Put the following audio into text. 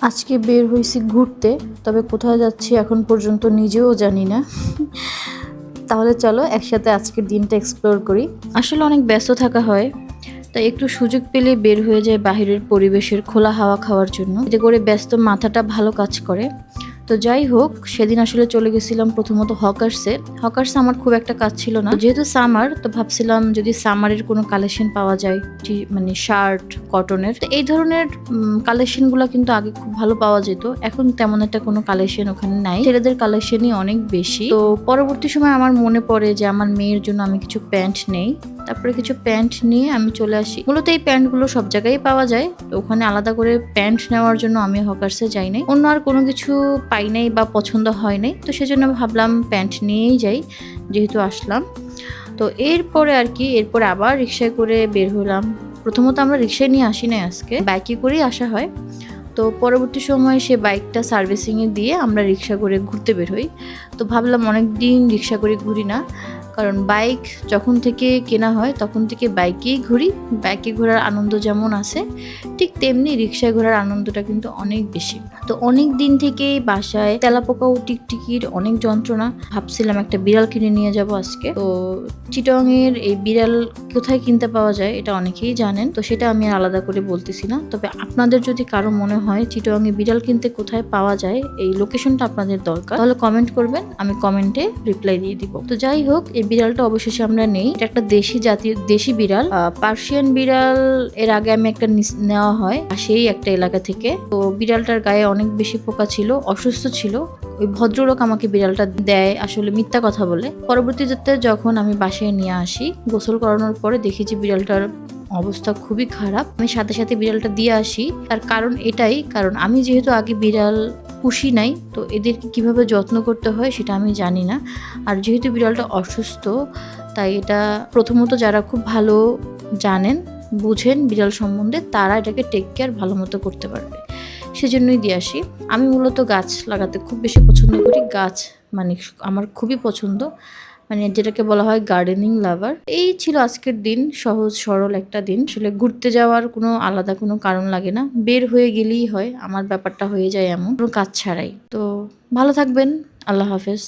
আজকে বের হইছি ঘুরতে, তবে কোথায় যাচ্ছি এখন পর্যন্ত নিজেও জানি না। তাহলে চলো একসাথে আজকের দিনটা এক্সপ্লোর করি। আসলে অনেক ব্যস্ত থাকা হয়, তাই একটু সুযোগ পেলে বের হয়ে যায় বাহিরের পরিবেশের খোলা হাওয়া খাওয়ার জন্য। এতে করে ব্যস্ত মাথাটা ভালো কাজ করে। তো যাই হোক, সেদিন আসলে চলে গেছিলাম প্রথমত হকার্সে। হকার্সে আমার খুব একটা কাজ ছিল না, যেহেতু সামার, তো ভাবছিলাম যদি সামারের কোনো কালেকশন পাওয়া যায়, মানে শার্ট কটনের, তো এই ধরনের কালেকশনগুলো কিন্তু আগে খুব ভালো পাওয়া যেত। এখন তেমন একটা কোনো কালেকশন ওখানে নাই, ছেলেদের কালেকশনই অনেক বেশি। তো পরবর্তী সময় আমার মনে পড়ে যে আমার মেয়ের জন্য আমি কিছু প্যান্ট নেই। তারপরে কিছু প্যান্ট নিয়ে আমি চলে আসি। মূলত এই প্যান্টগুলো সব জায়গায় পাওয়া যায়, তো ওখানে আলাদা করে প্যান্ট নেওয়ার জন্য আমি হকার্সে যাই নাই। অন্য আর কোনো কিছু পাই নাই বা পছন্দ হয় নাই, তো সেজন্য ভাবলাম প্যান্ট নিয়েই যাই, যেহেতু আসলাম। তো এরপরে এরপরে আবার রিক্সায় করে বের হলাম। প্রথমত আমরা রিক্সায় নিয়ে আসি নাই, আজকে বাইকে করেই আসা হয়। তো পরবর্তী সময়ে সে বাইকটা সার্ভিসিংয়ে দিয়ে আমরা রিক্সা করে ঘুরতে বের হই। তো ভাবলাম অনেক দিন রিক্সা করে ঘুরি না, কারণ বাইক যখন থেকে কেনা হয় তখন থেকে বাইকেই ঘুরি। বাইকে ঘোরার আনন্দ যেমন আছে, ঠিক তেমনি রিক্সায় ঘোরার আনন্দটা কিন্তু অনেক বেশি। তো অনেক দিন থেকেই বাসায় তেলাপোকা ও টিকটিকির অনেক যন্ত্রণা। ভাবছিলাম একটা বিড়াল কিনে নিয়ে যাব আজকে। তো চিটং এর এই বিড়াল কোথায় কিনতে পাওয়া যায় এটা অনেকেই জানেন, তো সেটা আমি আলাদা করে বলতেছি না। তবে আপনাদের যদি কারো মনে হয় চিটং এ বিড়াল কিনতে কোথায় পাওয়া যায়, এই লোকেশনটা আপনাদের দরকার, তাহলে কমেন্ট করবেন, আমি কমেন্টে রিপ্লাই দিয়ে দিব। তো যাই হোক, এই বিড়ালটা অবশেষে আমরা নেই। এটা একটা দেশি বিড়াল, পার্সিয়ান বিড়াল। এর আগে আমি একটা নেওয়া হয় সেই একটা এলাকা থেকে। তো বিড়ালটার গায়ে অনেক বেশি পোকা ছিল, অসুস্থ ছিল। ওই ভদ্রলোক আমাকে বিড়ালটা দেয়, আসলে মিথ্যা কথা বলে। পরবর্তীতে যখন আমি বাসায় নিয়ে আসি, গোসল করানোর পরে দেখি যে বিড়ালটার অবস্থা খুবই খারাপ। আমি সাথে সাথে বিড়ালটা দিয়ে আসি। তার কারণ এটাই, কারণ আমি যেহেতু আগে বিড়াল পুষি নাই, তো এদেরকে কিভাবে যত্ন করতে হয় সেটা আমি জানি না। আর যেহেতু বিড়ালটা অসুস্থ, তাই এটা প্রথমত যারা খুব ভালো জানেন, বুঝেন বিড়াল সম্বন্ধে, তারা এটাকে টেক কেয়ার ভালো মতো করতে পারবে, সেজন্যই দিয়ে আসি। আমি মূলত গাছ লাগাতে খুব বেশি পছন্দ করি। গাছ মানে আমার খুবই পছন্দ, মানে যেটাকে বলা হয় গার্ডেনিং লাভার। এই ছিল আজকের দিন, সহজ সরল একটা দিন। আসলে ঘুরতে যাওয়ার কোনো আলাদা কোনো কারণ লাগে না, বের হয়ে গেলেই হয়। আমার ব্যাপারটা হয়ে যায় এমন, কোনো কাজ ছাড়াই। তো ভালো থাকবেন, আল্লাহ হাফেজ।